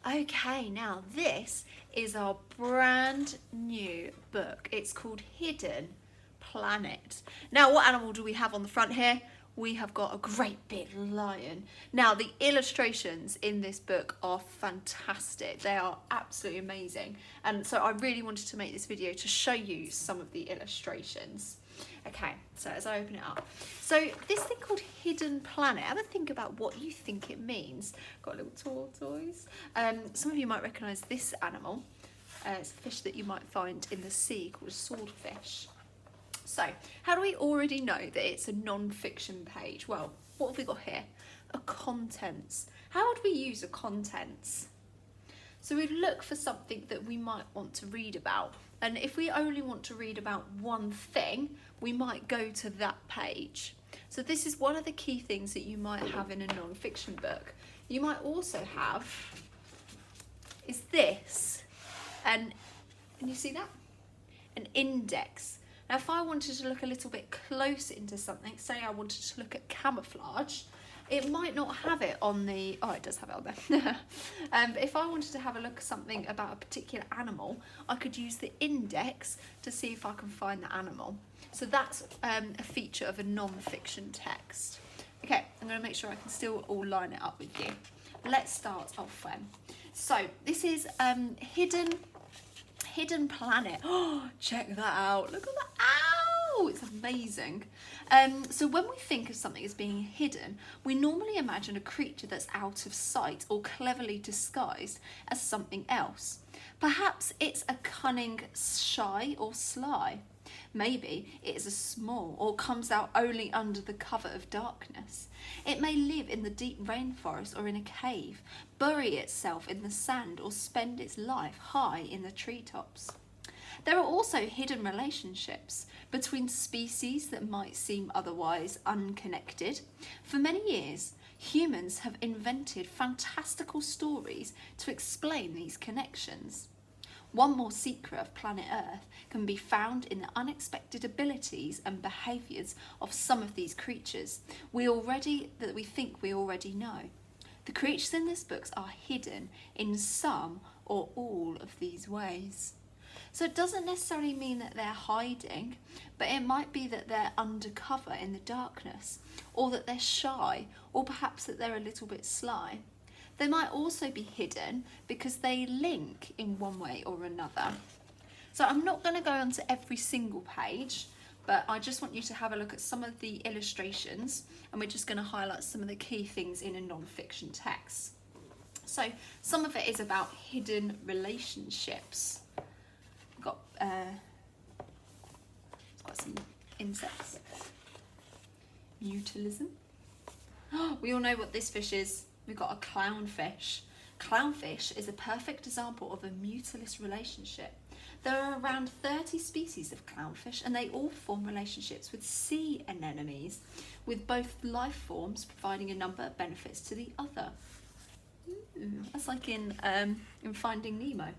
Okay, now this is our brand new book. It's called Hidden Planet. Now, what animal do we have on the front here? We have got a great big lion. Now, the illustrations in this book are fantastic. They are absolutely amazing. And so I really wanted to make this video to show you some of the illustrations. Okay, so as I open it up. So this thing called Hidden Planet, have a think about what you think it means. Got a little tortoise. Some of you might recognise this animal. It's a fish that you might find in the sea called a swordfish. So, how do we already know that it's a non-fiction page? Well, what have we got here? A contents. How would we use a contents? So we'd look for something that we might want to read about. And if we only want to read about one thing, we might go to that page. So this is one of the key things that you might have in a non-fiction book. You might also have, is this, and you see that? An index. Now if I wanted to look a little bit closer into something, say I wanted to look at camouflage, it might not have it on the, oh, it does have it on there. But if I wanted to have a look at something about a particular animal, I could use the index to see if I can find the animal. So that's a feature of a non-fiction text. Okay, I'm going to make sure I can still all line it up with you. Let's start off then. So this is Hidden Planet. Oh, check that out. Look at that. Ow! It's amazing. So when we think of something as being hidden, we normally imagine a creature that's out of sight or cleverly disguised as something else. Perhaps it's a cunning, shy or sly. Maybe it is a small or comes out only under the cover of darkness. It may live in the deep rainforest or in a cave, bury itself in the sand or spend its life high in the treetops. There are also hidden relationships between species that might seem otherwise unconnected. For many years, humans have invented fantastical stories to explain these connections. One more secret of planet Earth can be found in the unexpected abilities and behaviours of some of these creatures that we think we already know. The creatures in this book are hidden in some or all of these ways. So it doesn't necessarily mean that they're hiding, but it might be that they're undercover in the darkness, or that they're shy, or perhaps that they're a little bit sly. They might also be hidden because they link in one way or another. So I'm not going to go onto every single page, but I just want you to have a look at some of the illustrations, and we're just going to highlight some of the key things in a non-fiction text. So some of it is about hidden relationships. We've got some insects. Mutilism. We all know what this fish is. We've got a clownfish. Clownfish is a perfect example of a mutilist relationship. There are around 30 species of clownfish, and they all form relationships with sea anemones, with both life forms providing a number of benefits to the other. That's like in Finding Nemo.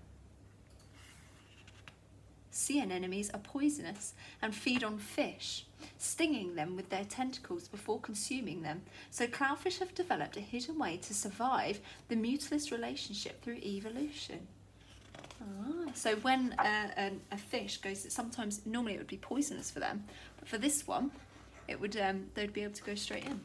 Sea anemones are poisonous and feed on fish, stinging them with their tentacles before consuming them. So clownfish have developed a hidden way to survive the mutilist relationship through evolution. So when a fish goes, normally it would be poisonous for them, but for this one, it would they'd be able to go straight in.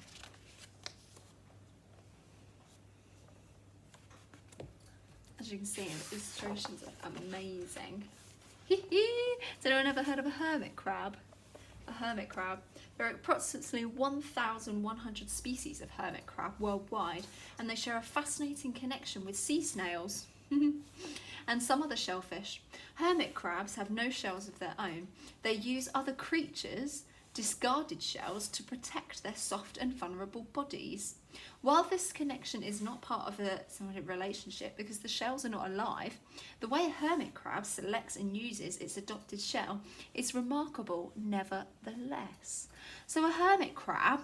As you can see, the illustrations are amazing. Has anyone ever heard of a hermit crab? A hermit crab. There are approximately 1,100 species of hermit crab worldwide, and they share a fascinating connection with sea snails and some other shellfish. Hermit crabs have no shells of their own. They use other creatures' discarded shells to protect their soft and vulnerable bodies. While this connection is not part of a symbiotic relationship because the shells are not alive, the way a hermit crab selects and uses its adopted shell is remarkable nevertheless. So a hermit crab,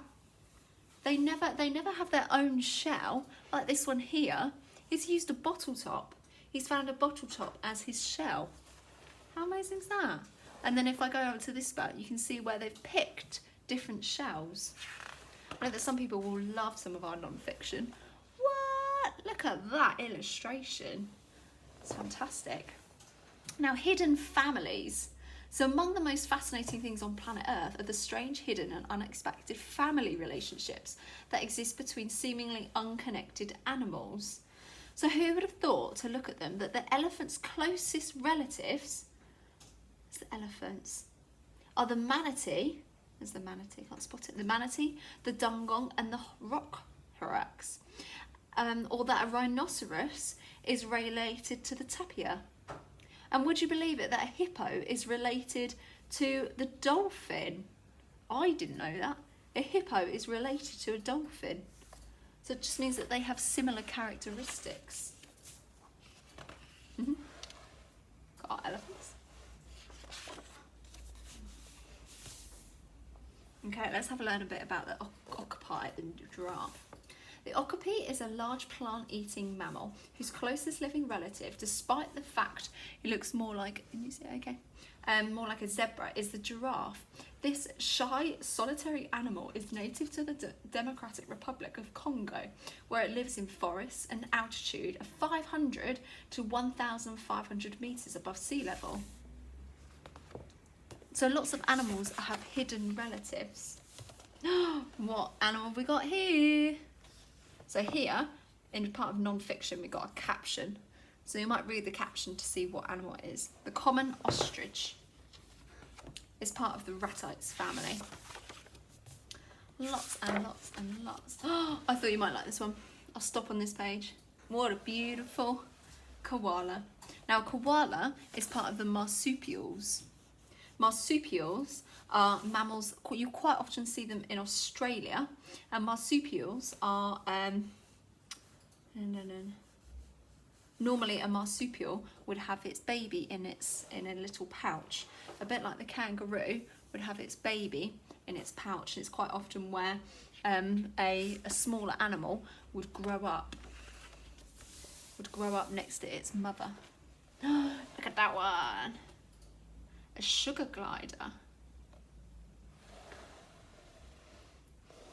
they never have their own shell, like this one here. He's used a bottle top. He's found a bottle top as his shell. How amazing is that? And then if I go over to this part, you can see where they've picked different shells. I know that some people will love some of our non-fiction. What? Look look at that illustration. It's fantastic. Now, hidden families. So among the most fascinating things on planet Earth are the strange, hidden and unexpected family relationships that exist between seemingly unconnected animals. So who would have thought, to look at them, that the elephant's closest relatives, it's the elephants, are the manatee, there's the manatee, can't spot it, the manatee, the dugong and the rock hyrax. Or that a rhinoceros is related to the tapir. And would you believe it that a hippo is related to the dolphin? I didn't know that. A hippo is related to a dolphin. So it just means that they have similar characteristics. Got our elephants. Okay, let's have a learn a bit about the octopi and giraffe. The okapi is a large plant-eating mammal whose closest living relative, despite the fact he looks more like, can you see it okay? More like a zebra, is the giraffe. This shy, solitary animal is native to the Democratic Republic of Congo, where it lives in forests and altitude of 500 to 1,500 meters above sea level. So lots of animals have hidden relatives. What animal have we got here? So here, in part of non-fiction, we got a caption. So you might read the caption to see what animal it is. The common ostrich is part of the ratites family. Lots and lots and lots. Oh, I thought you might like this one. I'll stop on this page. What a beautiful koala. Now, koala is part of the marsupials. Marsupials are mammals, you quite often see them in Australia, and marsupials are, normally a marsupial would have its baby in a little pouch, a bit like the kangaroo would have its baby in its pouch, and it's quite often where a smaller animal would grow up next to its mother. Look at that one. A sugar glider.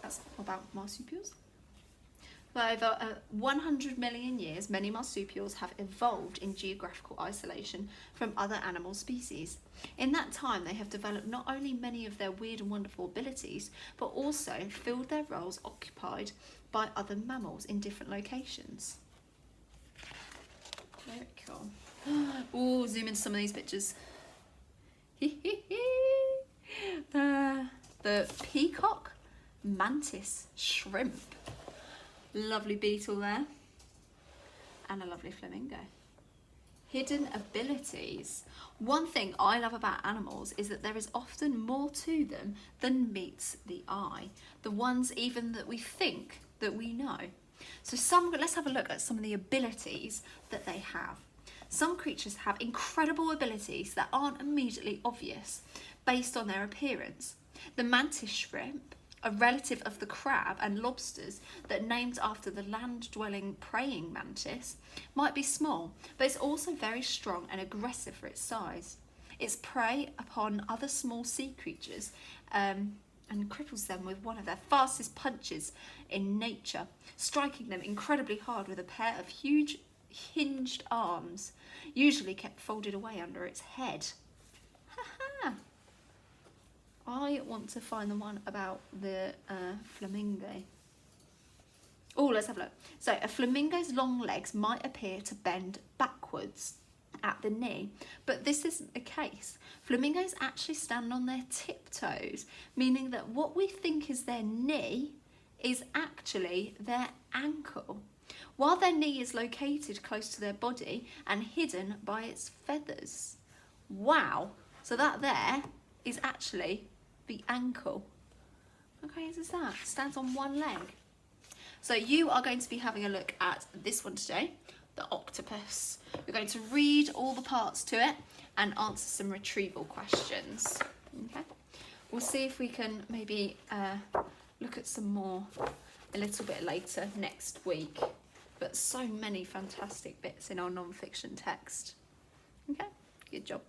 That's about marsupials. For over 100 million years, many marsupials have evolved in geographical isolation from other animal species. In that time, they have developed not only many of their weird and wonderful abilities, but also filled their roles occupied by other mammals in different locations. Very cool. Oh, zoom into some of these pictures. The peacock mantis shrimp. Lovely beetle there. And a lovely flamingo. Hidden abilities. One thing I love about animals is that there is often more to them than meets the eye. The ones even that we think that we know. So let's have a look at some of the abilities that they have. Some creatures have incredible abilities that aren't immediately obvious based on their appearance. The mantis shrimp, a relative of the crab and lobsters that named after the land-dwelling praying mantis, might be small, but it's also very strong and aggressive for its size. It preys upon other small sea creatures and cripples them with one of their fastest punches in nature, striking them incredibly hard with a pair of huge hinged arms, usually kept folded away under its head. I want to find the one about the flamingo. Oh, let's have a look. So a flamingo's long legs might appear to bend backwards at the knee, but this isn't the case. Flamingos actually stand on their tiptoes, meaning that what we think is their knee is actually their ankle, while their knee is located close to their body and hidden by its feathers. Wow, so that there is actually the ankle. How crazy is that? Stands on one leg. So you are going to be having a look at this one today, the octopus. You're going to read all the parts to it and answer some retrieval questions. Okay, we'll see if we can maybe look at some more a little bit later next week. But so many fantastic bits in our non-fiction text. Okay, good job.